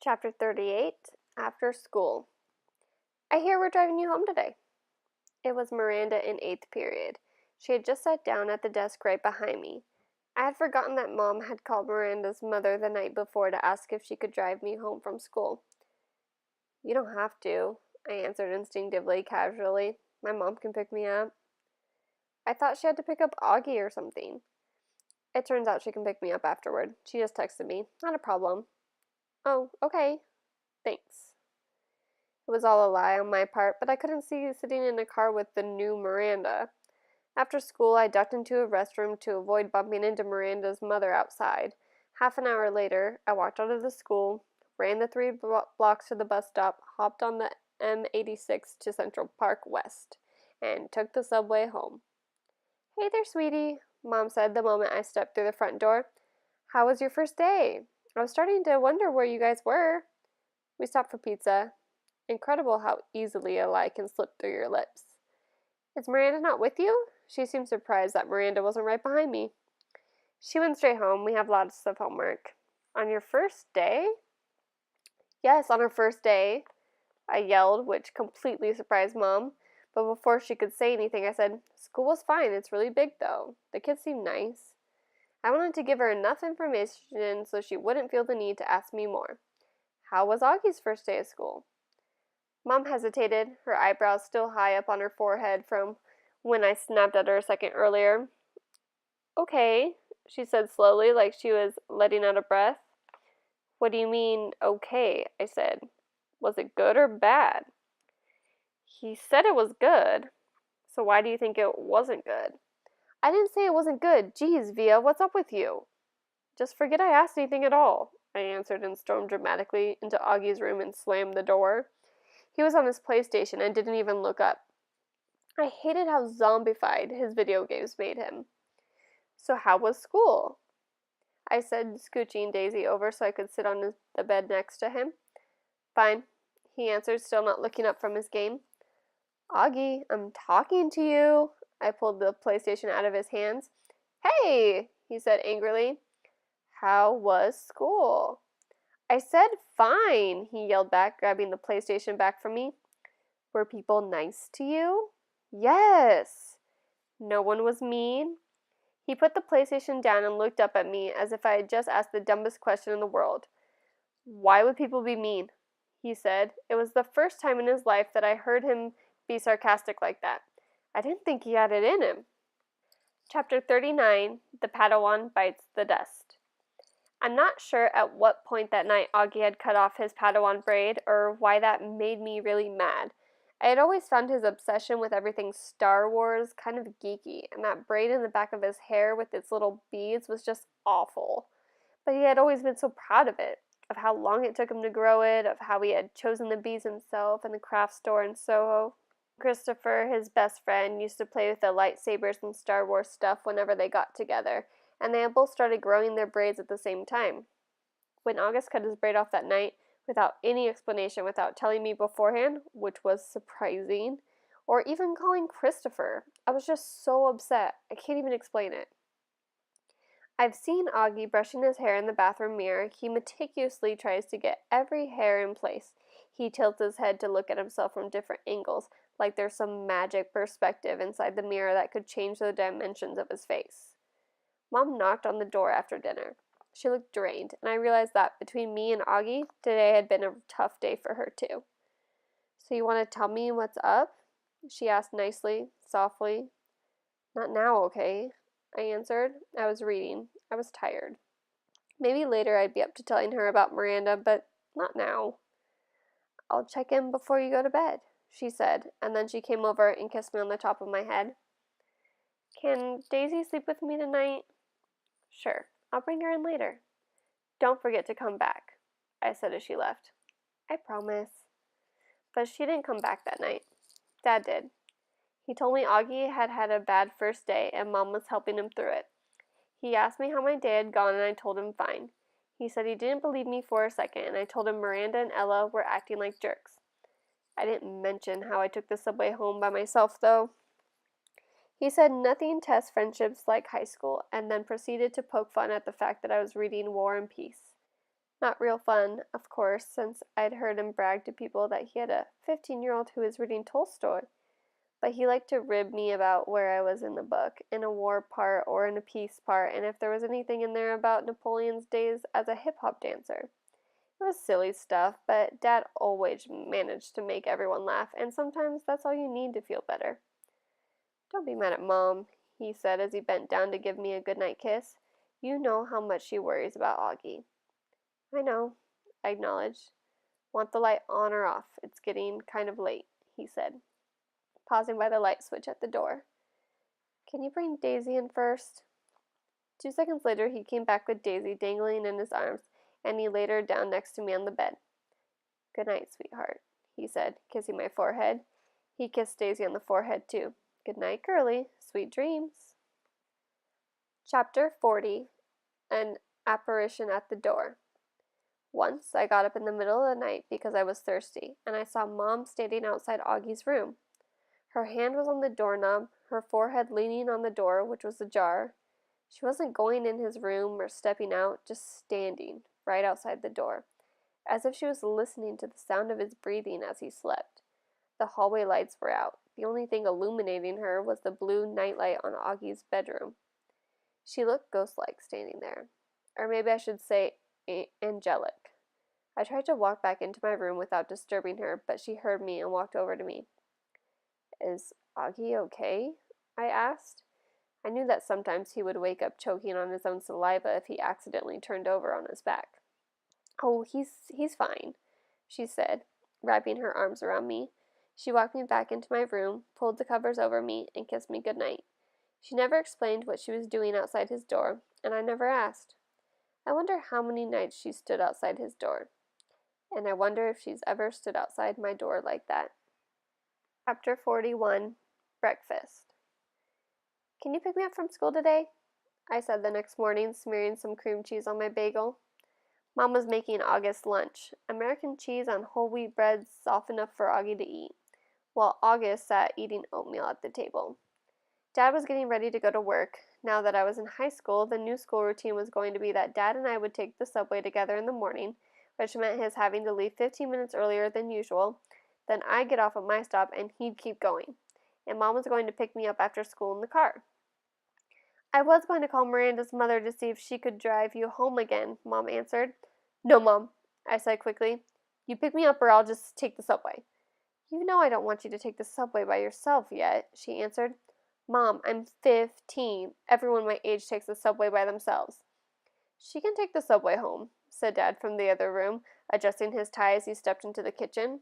Chapter 38, After School. I hear we're driving you home today. It was Miranda in 8th period. She had just sat down at the desk right behind me. I had forgotten that Mom had called Miranda's mother the night before to ask if she could drive me home from school. You don't have to, I answered instinctively, casually. My mom can pick me up. I thought she had to pick up Augie or something. It turns out she can pick me up afterward. She just texted me. Not a problem. Oh, okay. Thanks. It was all a lie on my part, but I couldn't see sitting in a car with the new Miranda. After school, I ducked into a restroom to avoid bumping into Miranda's mother outside. Half an hour later, I walked out of the school, ran the 3 blocks to the bus stop, hopped on the M86 to Central Park West, and took the subway home. Hey there, sweetie, Mom said the moment I stepped through the front door. How was your first day? I was starting to wonder where you guys were. We stopped for pizza. Incredible how easily a lie can slip through your lips. Is Miranda not with you? She seemed surprised that Miranda wasn't right behind me. She went straight home. We have lots of homework. On your first day? Yes, on her first day, I yelled, which completely surprised Mom. But before she could say anything, I said, School was fine. It's really big, though. The kids seem nice. I wanted to give her enough information so she wouldn't feel the need to ask me more. How was Augie's first day of school? Mom hesitated, her eyebrows still high up on her forehead from when I snapped at her a second earlier. Okay, she said slowly, like she was letting out a breath. What do you mean, okay? I said. Was it good or bad? He said it was good. So why do you think it wasn't good? I didn't say it wasn't good. Geez, Via, what's up with you? Just forget I asked anything at all, I answered and stormed dramatically into Augie's room and slammed the door. He was on his PlayStation and didn't even look up. I hated how zombified his video games made him. So how was school? I said, scooching Daisy over so I could sit on the bed next to him. Fine, he answered, still not looking up from his game. Augie, I'm talking to you. I pulled the PlayStation out of his hands. Hey, he said angrily. How was school? I said fine, he yelled back, grabbing the PlayStation back from me. Were people nice to you? Yes. No one was mean? He put the PlayStation down and looked up at me as if I had just asked the dumbest question in the world. Why would people be mean? He said. It was the first time in his life that I heard him be sarcastic like that. I didn't think he had it in him. Chapter 39, The Padawan Bites the Dust. I'm not sure at what point that night Augie had cut off his Padawan braid or why that made me really mad. I had always found his obsession with everything Star Wars kind of geeky, and that braid in the back of his hair with its little beads was just awful. But he had always been so proud of it, of how long it took him to grow it, of how he had chosen the beads himself in the craft store in Soho. Christopher, his best friend, used to play with the lightsabers and Star Wars stuff whenever they got together, and they had both started growing their braids at the same time. When August cut his braid off that night, without any explanation, without telling me beforehand, which was surprising, or even calling Christopher, I was just so upset. I can't even explain it. I've seen Augie brushing his hair in the bathroom mirror. He meticulously tries to get every hair in place. He tilts his head to look at himself from different angles, like there's some magic perspective inside the mirror that could change the dimensions of his face. Mom knocked on the door after dinner. She looked drained, and I realized that between me and Augie, today had been a tough day for her too. So you want to tell me what's up? She asked nicely, softly. Not now, okay? I answered. I was reading. I was tired. Maybe later I'd be up to telling her about Miranda, but not now. I'll check in before you go to bed, she said, and then she came over and kissed me on the top of my head. Can Daisy sleep with me tonight? Sure, I'll bring her in later. Don't forget to come back, I said as she left. I promise. But she didn't come back that night. Dad did. He told me Augie had had a bad first day and Mom was helping him through it. He asked me how my day had gone and I told him fine. He said he didn't believe me for a second and I told him Miranda and Ella were acting like jerks. I didn't mention how I took the subway home by myself, though. He said nothing tests friendships like high school and then proceeded to poke fun at the fact that I was reading War and Peace. Not real fun, of course, since I'd heard him brag to people that he had a 15-year-old who was reading Tolstoy. But he liked to rib me about where I was in the book, in a war part or in a peace part, and if there was anything in there about Napoleon's days as a hip hop dancer. It was silly stuff, but Dad always managed to make everyone laugh, and sometimes that's all you need to feel better. Don't be mad at Mom, he said as he bent down to give me a goodnight kiss. You know how much she worries about Augie. I know, I acknowledged. Want the light on or off? It's getting kind of late, he said, pausing by the light switch at the door. Can you bring Daisy in first? 2 seconds later, he came back with Daisy dangling in his arms, and he laid her down next to me on the bed. Good night, sweetheart, he said, kissing my forehead. He kissed Daisy on the forehead, too. Good night, girlie. Sweet dreams. Chapter 40. An apparition at the door. Once, I got up in the middle of the night because I was thirsty, and I saw Mom standing outside Augie's room. Her hand was on the doorknob, her forehead leaning on the door, which was ajar. She wasn't going in his room or stepping out, just standing, right outside the door, as if she was listening to the sound of his breathing as he slept. The hallway lights were out. The only thing illuminating her was the blue nightlight on Augie's bedroom. She looked ghost-like standing there. Or maybe I should say angelic. I tried to walk back into my room without disturbing her, but she heard me and walked over to me. Is Augie okay? I asked. I knew that sometimes he would wake up choking on his own saliva if he accidentally turned over on his back. Oh, he's fine, she said, wrapping her arms around me. She walked me back into my room, pulled the covers over me, and kissed me good night. She never explained what she was doing outside his door, and I never asked. I wonder how many nights she stood outside his door. And I wonder if she's ever stood outside my door like that. Chapter 41. Breakfast. Can you pick me up from school today? I said the next morning, smearing some cream cheese on my bagel. Mom was making August lunch, American cheese on whole wheat bread soft enough for Augie to eat, while August sat eating oatmeal at the table. Dad was getting ready to go to work. Now that I was in high school, the new school routine was going to be that Dad and I would take the subway together in the morning, which meant his having to leave 15 minutes earlier than usual. Then I'd get off at my stop and he'd keep going. And Mom was going to pick me up after school in the car. I was going to call Miranda's mother to see if she could drive you home again, Mom answered. No, Mom, I said quickly. You pick me up or I'll just take the subway. You know I don't want you to take the subway by yourself yet, she answered. Mom, I'm 15. Everyone my age takes the subway by themselves. She can take the subway home, said Dad from the other room, adjusting his tie as he stepped into the kitchen.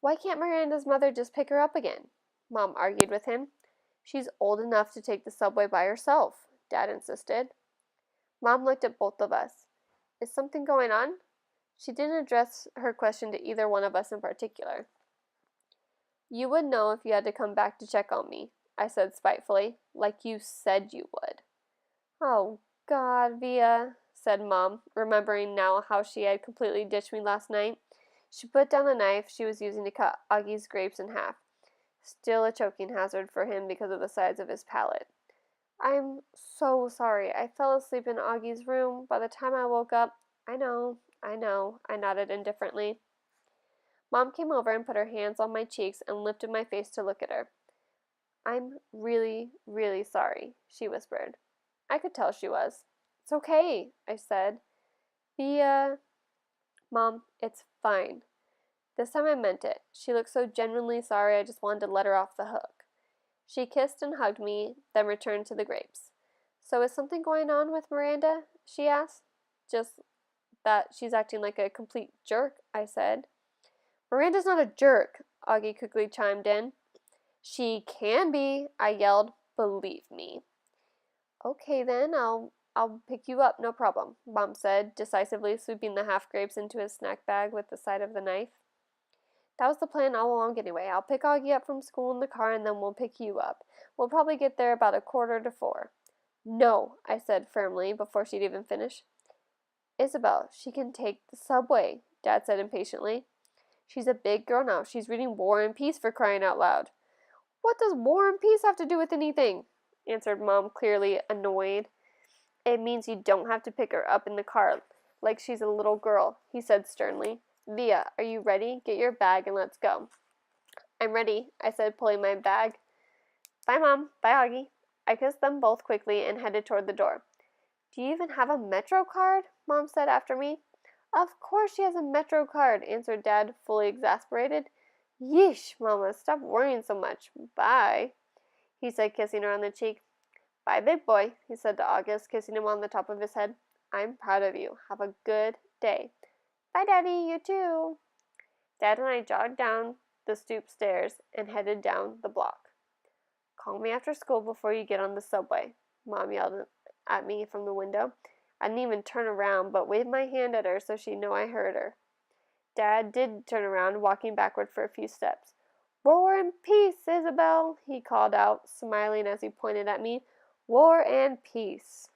Why can't Miranda's mother just pick her up again? Mom argued with him. She's old enough to take the subway by herself, Dad insisted. Mom looked at both of us. Is something going on? She didn't address her question to either one of us in particular. You would know if you had to come back to check on me, I said spitefully, like you said you would. Oh, God, Via, said Mom, remembering now how she had completely ditched me last night. She put down the knife she was using to cut Augie's grapes in half. Still a choking hazard for him because of the size of his palate. I'm so sorry. I fell asleep in Augie's room. By the time I woke up, I know, I nodded indifferently. Mom came over and put her hands on my cheeks and lifted my face to look at her. I'm really, really sorry, she whispered. I could tell she was. It's okay, I said. Mom, it's fine. This time I meant it. She looked so genuinely sorry I just wanted to let her off the hook. She kissed and hugged me, then returned to the grapes. So is something going on with Miranda? She asked. Just that she's acting like a complete jerk, I said. Miranda's not a jerk, Augie quickly chimed in. She can be, I yelled. Believe me. Okay then, I'll pick you up, no problem, Mom said, decisively sweeping the half grapes into his snack bag with the side of the knife. That was the plan all along anyway. I'll pick Augie up from school in the car and then we'll pick you up. We'll probably get there about 3:45. No, I said firmly before she'd even finish. Isabel, she can take the subway, Dad said impatiently. She's a big girl now. She's reading War and Peace for crying out loud. What does War and Peace have to do with anything? Answered Mom, clearly annoyed. It means you don't have to pick her up in the car like she's a little girl, he said sternly. Via, are you ready? Get your bag and let's go. I'm ready, I said, pulling my bag. Bye, Mom. Bye, Augie. I kissed them both quickly and headed toward the door. Do you even have a Metro card? Mom said after me. Of course she has a Metro card, answered Dad, fully exasperated. Yeesh, Mama, stop worrying so much. Bye, he said, kissing her on the cheek. Bye, big boy, he said to August, kissing him on the top of his head. I'm proud of you. Have a good day. Bye, Daddy, you too. Dad and I jogged down the stoop stairs and headed down the block. Call me after school before you get on the subway, Mom yelled at me from the window. I didn't even turn around, but waved my hand at her so she'd know I heard her. Dad did turn around, walking backward for a few steps. War and peace, Isabel, he called out, smiling as he pointed at me. War and peace.